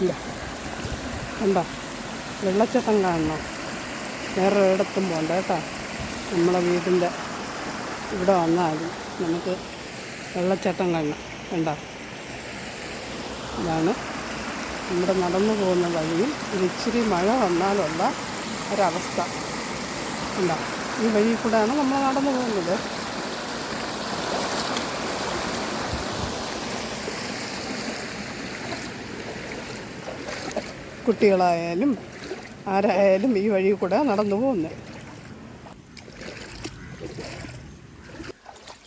ഇല്ല കണ്ടോ, വെള്ളച്ചാട്ടം കാണണോ? വേറെ ഒരിടത്തും പോകണ്ട കേട്ടോ. നമ്മളെ വീടിൻ്റെ ഇവിടെ വന്നാൽ നമുക്ക് വെള്ളച്ചാട്ടം കാണണം. കണ്ടോ, ഇതാണ് നമ്മുടെ നടന്നു പോകുന്ന വഴിയും ഇച്ചിരി മഴ വന്നാലുള്ള ഒരവസ്ഥ. കണ്ടോ, ഈ വഴി കൂടെയാണ് നമ്മൾ നടന്നു പോകുന്നത്. കുട്ടികളായാലും ആരായാലും ഈ വഴി കൂടെ നടന്നു പോകുന്നത്.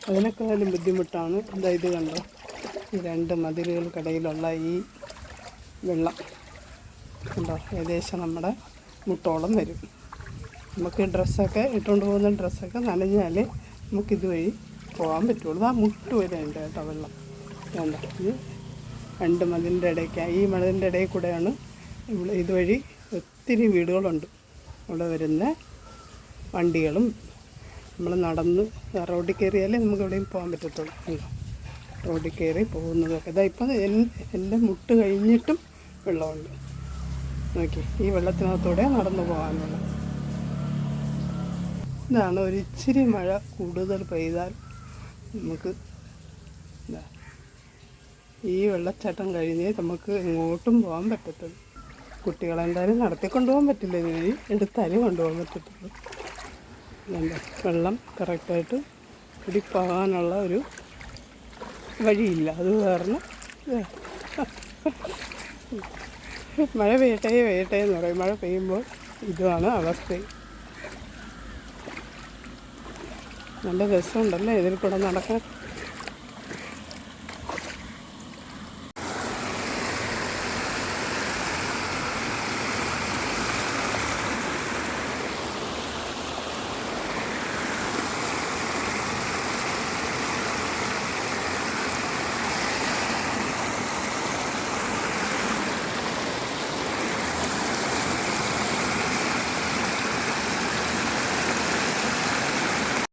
അതിനേക്കാളും ബുദ്ധിമുട്ടാണ് എന്താ ഇത് കണ്ടോ, ഈ രണ്ട് മതിലുകൾക്കിടയിലുള്ള ഈ വെള്ളം കണ്ടോ, ഏകദേശം നമ്മുടെ മുട്ടോളം വരും. നമുക്ക് ഡ്രസ്സൊക്കെ ഇട്ടുകൊണ്ട് പോകുന്ന ഡ്രസ്സൊക്കെ നനഞ്ഞാലേ നമുക്കിതുവഴി പോകാൻ പറ്റുള്ളൂ. ആ മുട്ട് വരെ ഉണ്ട് കേട്ടോ വെള്ളം. വേണ്ട, ഇത് രണ്ട് മതിലിൻ്റെ ഇടയ്ക്കാണ്, ഈ മതിലിൻ്റെ ഇടയിൽ കൂടെയാണ് ഇവിടെ ഇതുവഴി ഒത്തിരി വീടുകളുണ്ട്. ഇവിടെ വരുന്ന വണ്ടികളും നമ്മൾ നടന്ന് റോഡിൽ കയറിയാലേ നമുക്ക് എവിടെയും പോകാൻ പറ്റത്തുള്ളൂ. റോഡിൽ കയറി പോകുന്നതൊക്കെ ഇതാ ഇപ്പം എൻ്റെ മുട്ട് കഴിഞ്ഞിട്ടും വെള്ളമുണ്ട്. നോക്കി, ഈ വെള്ളത്തിനകത്തൂടെ നടന്നു പോകാനുള്ള. ഇതാണ് ഒരു ഇച്ചിരി മഴ കൂടുതൽ പെയ്താൽ നമുക്ക് ഈ വെള്ളച്ചാട്ടം കഴിഞ്ഞേ നമുക്ക് എങ്ങോട്ടും പോകാൻ പറ്റത്തുള്ളൂ. കുട്ടികളെന്തായാലും നടത്തിക്കൊണ്ടു പോകാൻ പറ്റില്ല, ഇതുവഴി എടുത്താലും കൊണ്ടുപോകാൻ പറ്റത്തുള്ളൂ. വെള്ളം കറക്റ്റായിട്ട് പിടിപ്പോകാനുള്ള ഒരു വഴിയില്ല. അത് കാരണം മഴ പെയ്യട്ടെ എന്ന് പറയും. മഴ പെയ്യുമ്പോൾ ഇതാണ് അവസ്ഥ. നല്ല രസമുണ്ടല്ലേ ഇതിൽ കൂടെ നടക്കാൻ.